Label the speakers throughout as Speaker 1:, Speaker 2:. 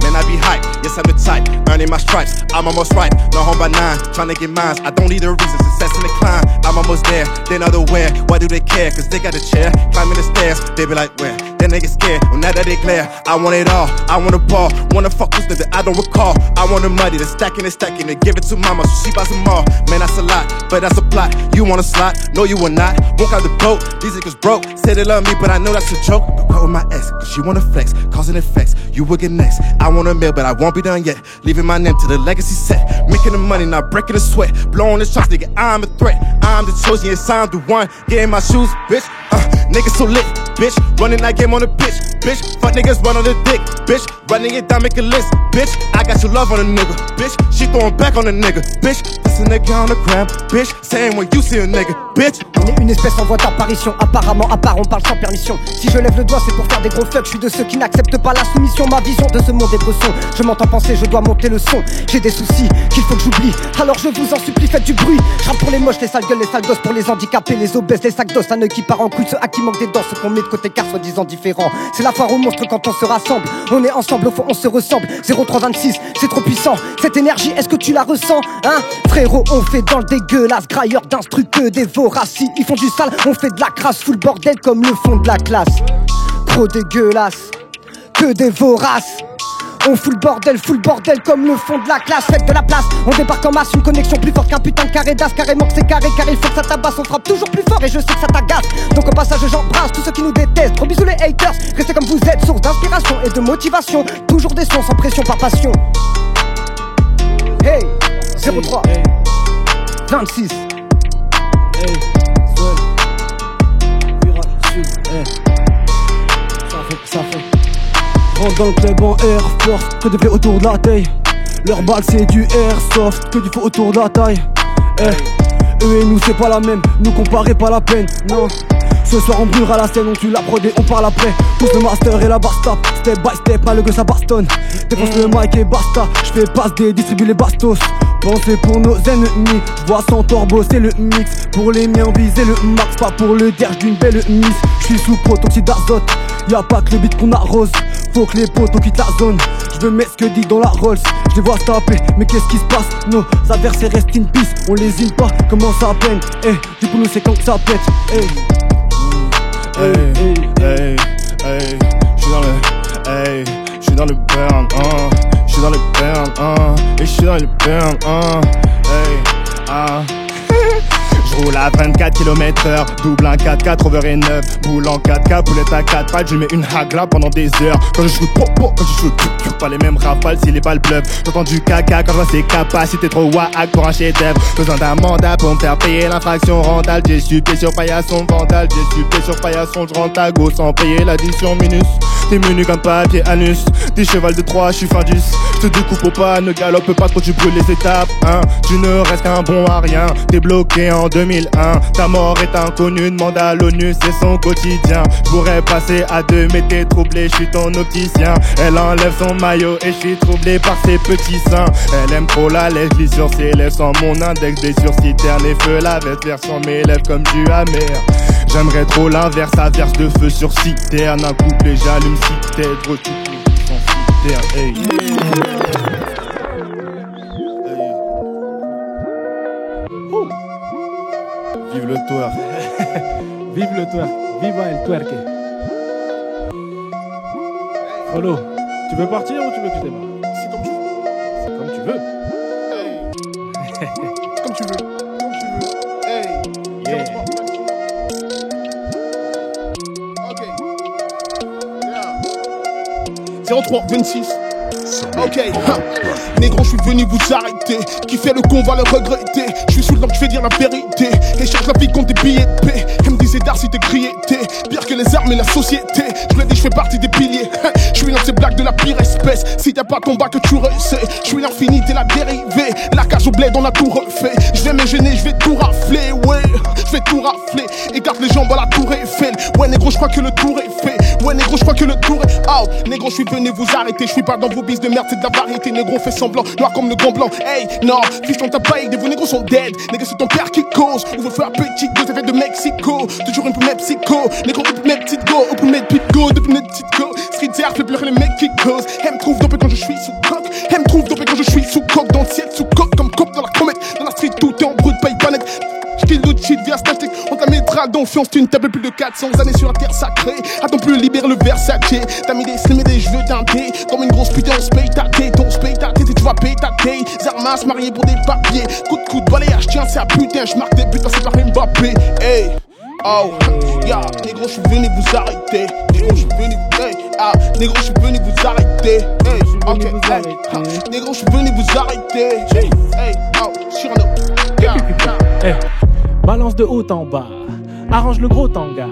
Speaker 1: Man, I be hype, yes I'm the type, earning my stripes, I'm almost right, no home by 9, trying to get mines, I don't need a reason, success in the climb, I'm almost there, they know the where, why do they care, cause they got a chair, climbing the stairs, they be like where, then they get scared, well now that they glare, I want it all, I want a ball, wanna fuck with that I don't recall, I want the money, the stacking and give it to mama, so she buys them all, man that's a lot, but that's a plot, you want a slot, no you will not, won't have the boat, these niggas broke, say they love me, but I know that's a joke, but call with my ex, cause she wanna flex, causing effects, you will get next, I want a meal, but I won't be done yet, leaving my name to the legacy set, making the money, not breaking the sweat, blowing the shots, nigga, I'm a threat, I'm the chosen, yes I'm the one, getting my shoes, bitch, niggas so lit, bitch, running that game on the pitch, bitch, fuck niggas run on the dick, bitch, running it down, make a list, bitch, I got your love on a nigga, bitch, she throwing back on a nigga, bitch, this a nigga on the gram, bitch, saying when you see a nigga, bitch.
Speaker 2: On est une espèce en voie d'apparition, apparemment à part on parle sans permission. Si je lève le doigt c'est pour faire des gros fucks, je suis de ceux qui n'acceptent pas la soumission. Ma vision de ce monde est bresson, je m'entends penser, je dois monter le son. J'ai des soucis qu'il faut que j'oublie, alors je vous en supplie faites du bruit. Je rappe pour les moches, les sales gueules, les sales gosses, pour les handicapés, les obèses, les sacs d'os, un œil qui part en couille, ceux à qui manquent des dents, ceux qu'on met de côté car soi-disant différents. C'est la foire aux monstres quand on se rassemble, on est ensemble, au fond on se ressemble. 0326, c'est trop puissant, cette énergie est-ce que tu la ressens, hein? Frérot on fait dans le dégueulasse, grailleur d'instru que des voracis. Ils font du sale, on fait de la crasse, full bordel comme le fond de la classe. Trop dégueulasse, que des voraces. On fout le bordel comme le fond de la classe. Faites de la place, on débarque en masse. Une connexion plus forte qu'un putain de carré d'as. Carrément que c'est carré, car il faut que ça tabasse. On frappe toujours plus fort et je sais que ça t'agace. Donc au passage j'embrasse tous ceux qui nous détestent. Gros bisous les haters, restez comme vous êtes. Source d'inspiration et de motivation. Toujours des sons sans pression par passion. Hey, 03 26
Speaker 3: Hey, seul virage sud, hey. Ça fait rentre dans le club en Air Force, que des plaies autour de la taille. Leur balle c'est du airsoft, que du feu autour de la taille. Hey. Eux et nous c'est pas la même, nous comparer pas la peine, non. Ce soir on brûlera la scène, on tue la prod et on parle après. Tous le master et la basta, step by step, mal que ça bastonne. Défonce le mic et basta, j'fais passe des distribue les bastos. Pensez pour nos ennemis, j'vois sans torbo c'est le mix. Pour les miens viser le max, pas pour le derge d'une belle miss. J'suis sous protoxyde d'azote, y'a pas que le beat qu'on arrose. Faut que les potos quittent la zone, j'veux mettre ce que dit dans la Rolls. J'les vois se taper, mais qu'est-ce qui se passe? Nos adversaires restent in peace, on les île pas, comment ça peine? Eh, du coup nous c'est quand que ça pète, eh.
Speaker 1: Hey, j'suis dans le, j'suis dans le burn, j'suis dans le burn, et j'suis dans le burn, J'roule à 24 km/h, double un 4x4 over et 9, boule en 4K, poulette à 4 pattes, je mets une hagla pendant des heures. Quand je shoot popo, quand je shoot pas les mêmes rafales si les balles bluffent. J'entends du caca quand je vois ses capacités trop wack pour un chef-d'œuvre. Besoin d'un mandat pour me faire payer l'infraction rentale. J'ai su pied sur paillasson vandale, j'ai su pied sur paillasson, je rentre à go sans payer l'addition minus. T'es menu comme papier anus, des chevals de 3, j'suis fin 10. J'te découpe au pas, ne galope pas quand tu brûles les étapes, hein. Tu ne restes qu'un bon à rien, t'es bloqué en 2001. Ta mort est inconnue, demande à l'ONU, c'est son quotidien. J'pourrais passer à 2 mais t'es troublé, j'suis ton opticien. Elle enlève son maillot et j'suis troublé par ses petits seins. Elle aime trop la lèche, glisse sur ses lèvres sans mon index. Des sursis ternes et feu la veste, version mes lèvres comme du amer. J'aimerais trop l'inverse, averse de feu sur citerne. Un couplet j'allume citerne, retrouve sans citerne, hey. Vive le twerk.
Speaker 3: Vive le twerk, viva el twerke. Frollo, tu veux partir ou tu veux que je démarre?
Speaker 1: C'est comme tu veux.
Speaker 3: C'est comme tu veux.
Speaker 1: Hey. Comme tu veux. Comme tu veux. Hey.
Speaker 3: Yeah.
Speaker 1: Ok. Yeah. 03 26.
Speaker 4: Ok, négro, je suis venu vous arrêter. Qui fait le con va le regretter. Je suis sous le donc je vais dire la vérité. Et change la vie contre des billets de paix. Elle me disait Darcy t'es crié, t'es pire que les armes et la société. Je l'ai dit, je fais partie des piliers. Je suis dans ces blagues de la pire espèce. Si t'as pas ton bac que tu recais. Je suis l'infinité, la dérivée. La cage au bled, on a tout refait. Je vais me gêner, je vais tout rafler. Ouais, je vais tout rafler. Écarte les jambes à la tour Eiffel. Ouais, négro, je crois que le tour est fait. Ouais, négro, je crois que le tour est out. Négro, je suis venu vous arrêter. Je suis pas dans vos bis de merde, c'est de la variété. Négro, fait semblant, noir comme le gant blanc. Hey, non, fiche ton tabac, vos négros sont dead. Négro, c'est ton père qui cause. Ouvre feu à petit go, ça fait de Mexico. Toujours une pour mes psychos. Négro, pour mes petites go, pour mes petites go, depuis mes petites go. Street air fait pleurer les mecs qui causent. Elle me trouve dopé quand je suis sous coque. Elle me trouve dopé quand je suis sous coque. Dans le ciel, sous coque, comme coque dans la comète. Dans la street, tout est en brut, paye pas net. J'kill d'autres shit via static. On t'a mis drague d'enfiance, tu ne tapes plus de 400 années sur la terre sacrée. Attends plus, libère le Versace. T'as mis des slims et des cheveux teintés. Comme une grosse putain, on se paye ta tête. On se paye ta tête et tu vas payer ta tête. Zarmas marié pour des papiers. Coup de balayage, tiens, c'est à putain. J'marque des buts passés par Mbappé. Hey, oh, yeah, négro, j'suis venu vous arrêter. Négro, j'suis venu, hey, ah, négro, j'suis venu vous arrêter. Hey, ok, hey, ah, négro, j'suis venu vous arrêter. Hey, oh, Cyrano, yeah, yeah.
Speaker 5: Hey. Balance de haut en bas, arrange le gros tanga.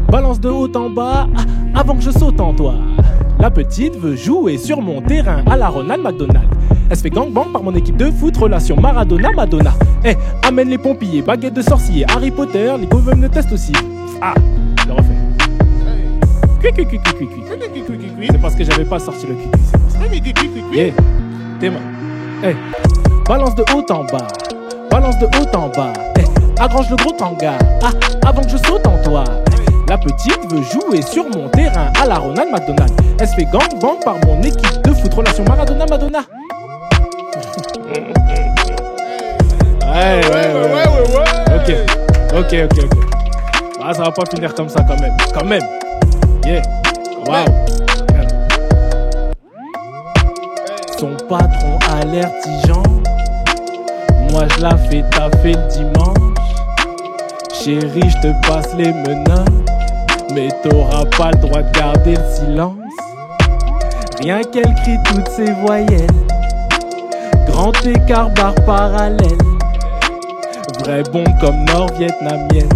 Speaker 5: Balance de haut en bas, avant que je saute en toi. La petite veut jouer sur mon terrain à la Ronald McDonald. Elle se fait gangbang par mon équipe de foot, relation Maradona-Madonna. Amène les pompiers, baguette de sorcier, Harry Potter, les gouverneurs me testent aussi. Ah, je le refais. C'est parce que j'avais pas sorti le cuicui. Yeah, t'es mort. Balance de haut en bas, balance de haut en bas. Agrange le gros tanga, avant que je saute en toi. La petite veut jouer sur mon terrain à la Ronald McDonald. Elle se fait gangbang par mon équipe de foot, relation Maradona-Madonna. Ouais. Ok. Ah, ça va pas finir comme ça quand même. Yeah. Wow. Son patron alertigeant. Moi je la fais taffer le dimanche. Chérie, je te passe les menottes, mais t'auras pas le droit de garder le silence. Rien qu'elle crie toutes ses voyelles. Grand écart, barre parallèle. Vrai bombe comme nord-vietnamienne.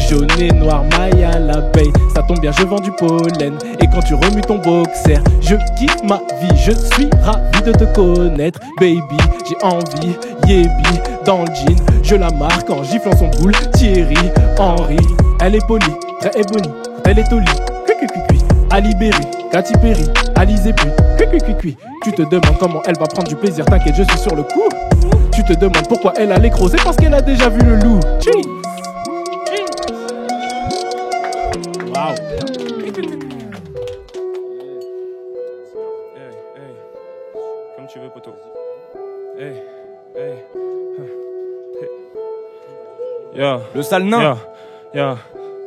Speaker 5: Jaune et noir, maille à l'abeille. Ça tombe bien, je vends du pollen. Et quand tu remues ton boxer, je kiffe ma vie. Je suis ravi de te connaître, baby. J'ai envie, yébi, dans le jean. Je la marque en giflant son boule. Thierry, Henry. Elle est polie, très ébonnie. Elle est au lit, cui. Ali Berry, Katy Perry, Alizé puis, cui. Tu te demandes comment elle va prendre du plaisir. T'inquiète, je suis sur le coup. Tu te demandes pourquoi elle a l'écrou. C'est parce qu'elle a déjà vu le loup. Wow. Hey. Comme tu veux, poto. Hey. Yeah.
Speaker 6: Le sale nain.
Speaker 5: Yeah.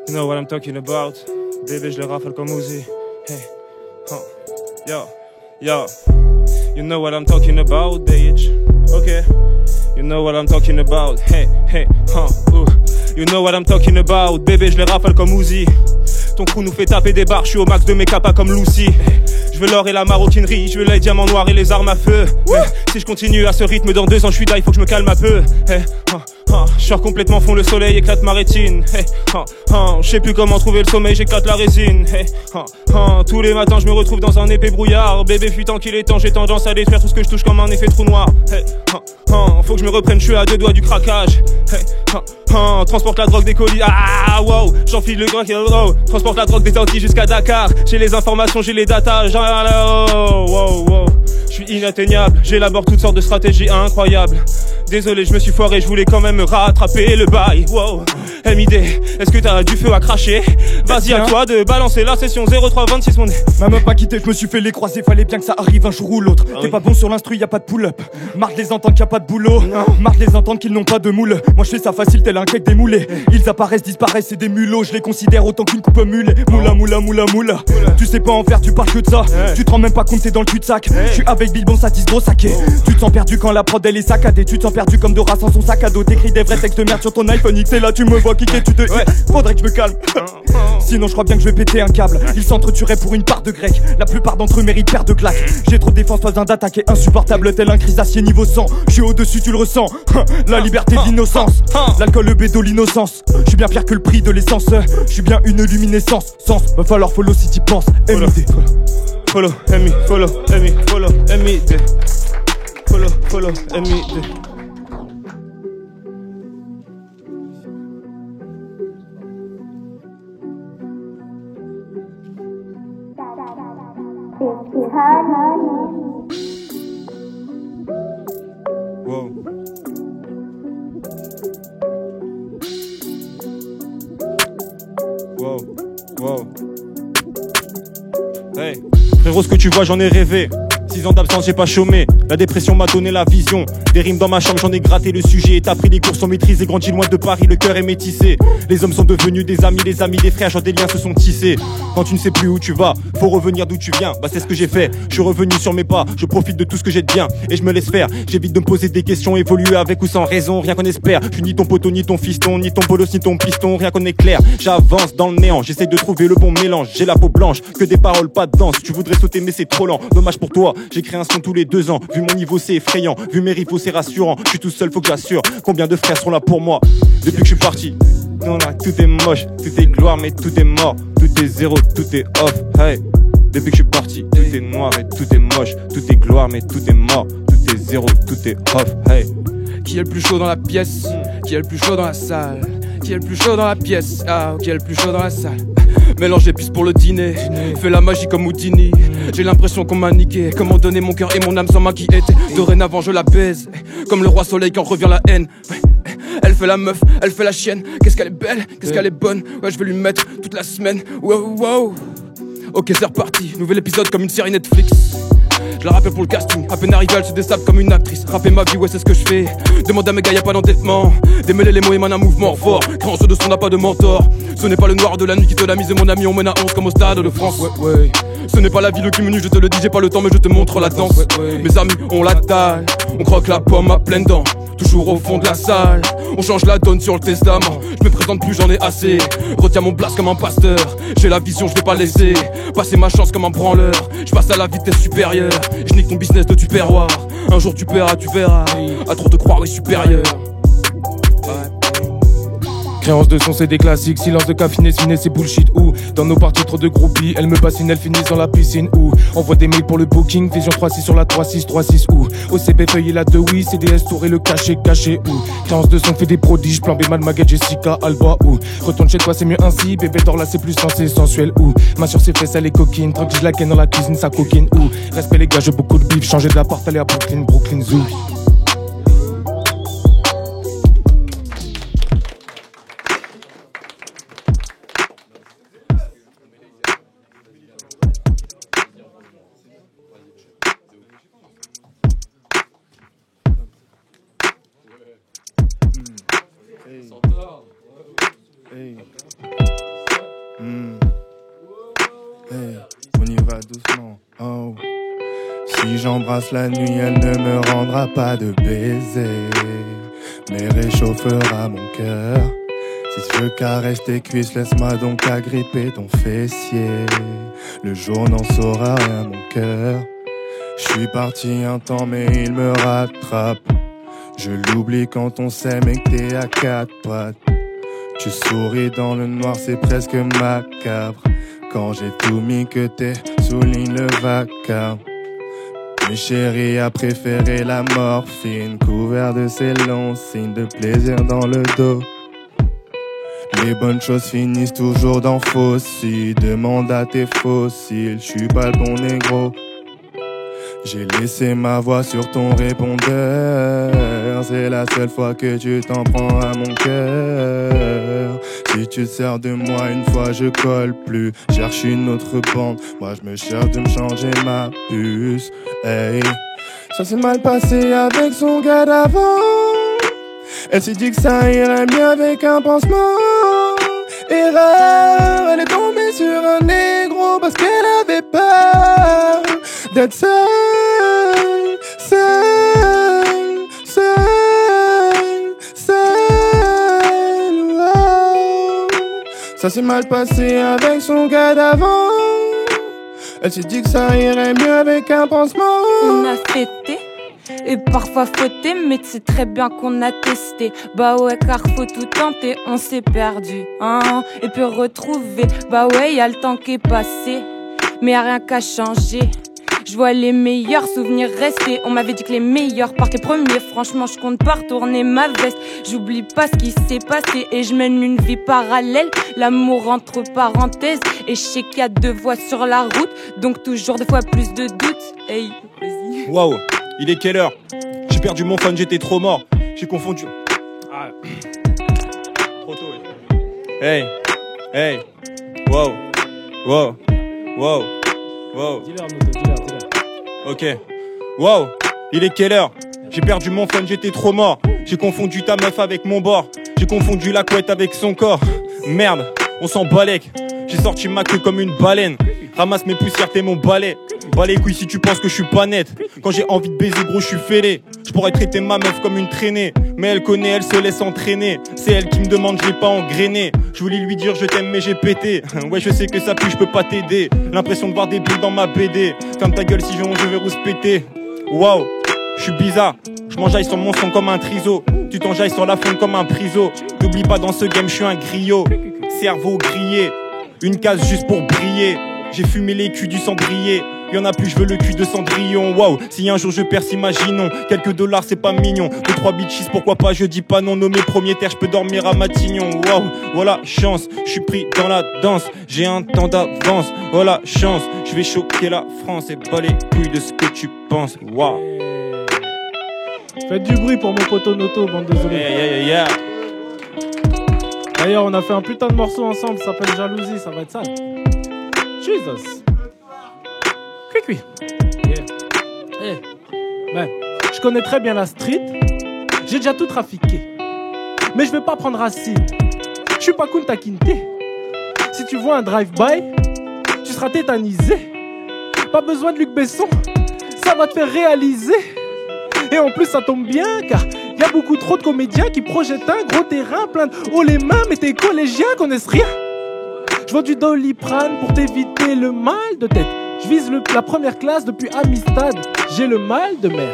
Speaker 5: You know what I'm talking about. Bébé, je le rafale comme Uzi. Hey. Yo. You know what I'm talking about, bitch. Okay. You know what I'm talking about. Hey. You know what I'm talking about. Bébé, je le rafale comme Uzi. Ton crew nous fait taper des barres, je suis au max de mes capas comme Lucy. Je veux l'or et la maroquinerie, je veux les diamants noirs et les armes à feu. Si je continue à ce rythme, dans 2 ans je suis là, il faut que je me calme un peu. Je sors complètement fond, le soleil éclate ma rétine. Je sais plus comment trouver le sommeil, j'éclate la résine. Tous les matins je me retrouve dans un épais brouillard. Bébé fuit tant qu'il est temps, j'ai tendance à détruire tout ce que je touche comme un effet trou noir. Faut que je me reprenne, je suis à 2 doigts du craquage. Transporte la drogue des colis, wow. J'enfile le grand, transporte la drogue des Antilles jusqu'à Dakar. J'ai les informations, j'ai les datas, wow. Je suis inatteignable, j'élabore toutes sortes de stratégies incroyables. Désolé, je me suis foiré, je voulais quand même me rattraper le bail. Wow. MID, est-ce que t'as du feu à cracher? Vas-y à toi de balancer la session 0326 mon nez.
Speaker 6: M'a même pas quitté, je me suis fait les croiser, fallait bien que ça arrive un jour ou l'autre. T'es pas bon sur l'instru, y'a pas de pull-up. Marre de les entendre qu'il y a pas de boulot. Marre de les entendre qu'ils n'ont pas de moule. Moi je fais ça facile tel un cake démoulé. Ils apparaissent, disparaissent, c'est des mulots. Je les considère autant qu'une coupe mulet. Moula. Tu sais pas en faire, tu parles que de ça. Tu te rends même pas compte, t'es dans le cul-de-sac. Je suis avec Bilbon, ça tisse gros saké. Tu te sens perdu quand la prod elle est saccadée. Tu te sens perdu comme Dora sans son sac à dos. T'écris J'écris des vrais textes de merde sur ton iPhone X et là tu me vois kicker, tu te... Ouais. Faudrait que je me calme. Sinon je crois bien que je vais péter un câble. Ils s'entretueraient pour une part de grec. La plupart d'entre eux méritent paire de claques. J'ai trop de défense, pas besoin d'attaquer. Insupportable tel un crisacier niveau 100. Je suis au-dessus, tu le ressens. La liberté de l'innocence. L'alcool, le bédo, l'innocence. Je suis bien pire que le prix de l'essence. Je suis bien une luminescence. Sens, va falloir follow si t'y penses. MID.
Speaker 5: Follow, MI, follow, MI, follow, MID. Follow, MID. Wow. Wow. Hey, frérot, ce que tu vois, j'en ai rêvé. 6 ans d'absence, j'ai pas chômé. La dépression m'a donné la vision. Des rimes dans ma chambre, j'en ai gratté le sujet. T'as pris les cours sans maîtrise et grandi loin de Paris, le cœur est métissé. Les hommes sont devenus des amis des frères, genre des liens se sont tissés. Quand tu ne sais plus où tu vas, faut revenir d'où tu viens. Bah c'est ce que j'ai fait, je suis revenu sur mes pas. Je profite de tout ce que j'ai de bien et je me laisse faire. J'évite de me poser des questions, évoluer avec ou sans raison, rien qu'on espère. Je suis ni ton poteau, ni ton fiston, ni ton bolos, ni ton piston, rien qu'on éclaire. J'avance dans le néant, j'essaie de trouver le bon mélange. J'ai la peau blanche, que des paroles, pas de danse. Tu voudrais sauter mais c'est trop lent, dommage pour toi. J'écris un son tous les 2 ans, vu mon niveau c'est effrayant. Vu mes rivaux c'est rassurant, je suis tout seul, faut que j'assure. Combien de frères sont là pour moi depuis que je suis parti? Non là, tout est moche, tout est gloire mais tout est mort. Tout est zéro, tout est off, hey. Depuis que je suis parti, tout est noir et tout est moche. Tout est gloire mais tout est mort. Tout est zéro, tout est off, hey.
Speaker 7: Qui est le plus chaud dans la pièce? Qui est le plus chaud dans la salle? Qui est le plus chaud dans la pièce? Ah, qui est le plus chaud dans la salle? Mélange épices pour le dîner, fais la magie comme Houdini. J'ai l'impression qu'on m'a niqué, comment donner mon cœur et mon âme sans m'inquiéter. Dorénavant je la baise, comme le roi soleil quand revient la haine. Elle fait la meuf, elle fait la chienne. Qu'est-ce qu'elle est belle, qu'est-ce qu'elle est bonne. Ouais, je vais lui mettre toute la semaine. Wow. Ok, c'est reparti, nouvel épisode comme une série Netflix. Je la rappelle pour le casting, à peine arrivée elle se dessape comme une actrice. Rapper ma vie, ouais c'est ce que je fais. Demande à mes gars, y'a pas d'endettement. Démêler les mots et un mouvement fort. Créant ce de son n'a pas de mentor. Ce n'est pas le noir de la nuit qui te l'a mise, mon ami, on mène à 11 comme au stade de France. Ouais. Ce n'est pas la ville qui me nuit, je te le dis, j'ai pas le temps mais je te montre la danse. Mes amis, on la dalle, on croque la pomme à pleines dents. Toujours au fond de la salle, on change la donne sur le testament. Je me présente plus, j'en ai assez. Retiens mon blast comme un pasteur. J'ai la vision, je vais pas laisser passer ma chance comme un branleur. Je passe à la vitesse supérieure. Je nique ton business de tupperware. Un jour tu paieras, tu verras. À trop te croire est supérieur.
Speaker 8: Créance de son c'est des classiques, silence de café ciné c'est bullshit ou dans nos parties trop de groupies, elle me bassine, elle finit dans la piscine ou envoie des mails pour le booking, vision 3-6 sur la 3-6 ou OCB feuille et la 2 oui, CDS tour et le caché ou créance de son fait des prodiges, plan B mal Maguette, Jessica, Alba ou retourne chez toi c'est mieux ainsi, bébé dors là c'est plus sensé, sensuel ou main sur ses fesses elle est coquine, tranquille je la ken dans la cuisine ça coquine ou respect les gars j'ai beaucoup de bif, changer de l'appart aller à Brooklyn Zoo.
Speaker 1: On y va doucement. Oh. Si j'embrasse la nuit, elle ne me rendra pas de baiser, mais réchauffera mon cœur. Si je caresse tes cuisses, laisse-moi donc agripper ton fessier. Le jour n'en saura rien, mon cœur. Je suis parti un temps, mais il me rattrape. Je l'oublie quand on s'aime et que t'es à 4 pattes. Tu souris dans le noir, c'est presque macabre. Quand j'ai tout mis que t'es, souligne le vacarme. Mais chérie a préféré la morphine, couvert de ces longs signes de plaisir dans le dos. Les bonnes choses finissent toujours dans fossiles. Demande à tes fossiles, je suis pas le bon négro. J'ai laissé ma voix sur ton répondeur. C'est la seule fois que tu t'en prends à mon cœur. Si tu te sers de moi une fois je colle plus. Cherche une autre bande, moi je me cherche de me changer ma puce. Hey, ça s'est mal passé avec son gars d'avant. Elle s'est dit que ça irait mieux avec un pansement. Erreur, elle est tombée sur un négro parce qu'elle avait peur d'être seule. Seule. Ça s'est mal passé avec son gars d'avant. Elle s'est dit que ça irait mieux avec un pansement.
Speaker 9: On a fêté et parfois fauté, mais tu sais très bien qu'on a testé. Bah ouais, car faut tout tenter, on s'est perdu, hein, et puis retrouver. Bah ouais, y'a le temps qui est passé, mais y'a rien qu'à changer. Je vois les meilleurs souvenirs rester. On m'avait dit que les meilleurs partaient premiers. Franchement, je compte pas retourner ma veste. J'oublie pas ce qui s'est passé et je mène une vie parallèle. L'amour entre parenthèses. Et je sais qu'il y a 2 voies sur la route, donc toujours 2 fois plus de doutes. Hey, vas-y.
Speaker 5: Waouh, il est quelle heure? J'ai perdu mon phone, j'étais trop mort. J'ai confondu. Ah. Trop tôt, ouais. Hey, hey. Wow, wow, wow, wow.
Speaker 3: Dis-leur, Noto, dis-leur.
Speaker 5: Ok. Wow, il est quelle heure? J'ai perdu mon phone, j'étais trop mort. J'ai confondu ta meuf avec mon bord. J'ai confondu la couette avec son corps. Merde, on s'en balèque. J'ai sorti ma queue comme une baleine. Ramasse mes poussières, t'es mon balai. Bas les couilles si tu penses que je suis pas net. Quand j'ai envie de baiser gros, je suis fêlé. Je pourrais traiter ma meuf comme une traînée, mais elle connaît, elle se laisse entraîner. C'est elle qui me demande, je l'ai pas engrainé. Je voulais lui dire je t'aime mais j'ai pété. Ouais, je sais que ça pue, je peux pas t'aider. L'impression de voir des bulles dans ma BD. Ferme ta gueule si je vais rousse péter. Waouh, je suis bizarre. Je m'enjaille sur mon son comme un triso. Tu t'enjailles sur la fonte comme un priso. N'oublie pas dans ce game, je suis un griot. Cerveau grillé, une case juste pour briller. J'ai fumé les culs du cendrier. Y'en a plus, je veux le cul de Cendrillon. Waouh, si un jour je perce, imaginons. Quelques dollars, c'est pas mignon. 2-3 bitches, pourquoi pas, je dis pas non. Nommé premier terre, je peux dormir à Matignon. Waouh, voilà, chance, je suis pris dans la danse. J'ai un temps d'avance, voilà, chance. Je vais choquer la France et pas les couilles de ce que tu penses. Waouh.
Speaker 3: Faites du bruit pour mon poteau Noto, bande de zolés.
Speaker 5: Yeah.
Speaker 3: D'ailleurs, on a fait un putain de morceau ensemble, ça s'appelle Jalousie, ça va être sale. Jesus. Cui. Yeah. Ben, je connais très bien la street, j'ai déjà tout trafiqué. Mais je vais pas prendre acide. Je suis pas Kunta Kinte. Si tu vois un drive-by, tu seras tétanisé. Pas besoin de Luc Besson, ça va te faire réaliser. Et en plus ça tombe bien car y a beaucoup trop de comédiens qui projettent un gros terrain plein de haut les mains, mais tes collégiens connaissent rien. Je vends du Doliprane pour t'éviter le mal de tête. Je vise la première classe depuis Amistad. J'ai le mal de mer.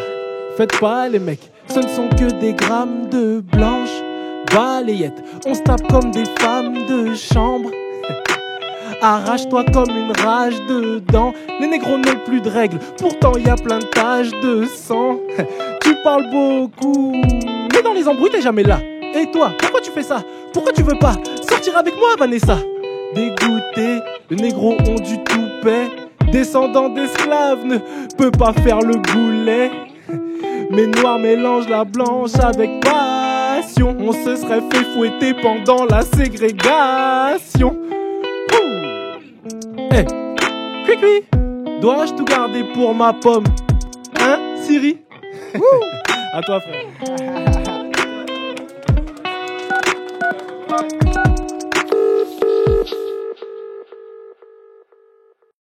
Speaker 3: Faites pas les mecs, ce ne sont que des grammes de blanches balayettes. On se tape comme des femmes de chambre. Arrache-toi comme une rage dedans. Les négros n'ont plus de règles, pourtant y a plein de taches de sang. Tu parles beaucoup, mais dans les embrouilles t'es jamais là. Et toi, pourquoi tu fais ça? Pourquoi tu veux pas sortir avec moi, Vanessa? Dégoûté, les négros ont du toupet. Descendant d'esclaves ne peut pas faire le boulet. Mais noir mélange la blanche avec passion. On se serait fait fouetter pendant la ségrégation. Hey, cui, dois-je tout garder pour ma pomme? Hein, Siri? À toi, frère.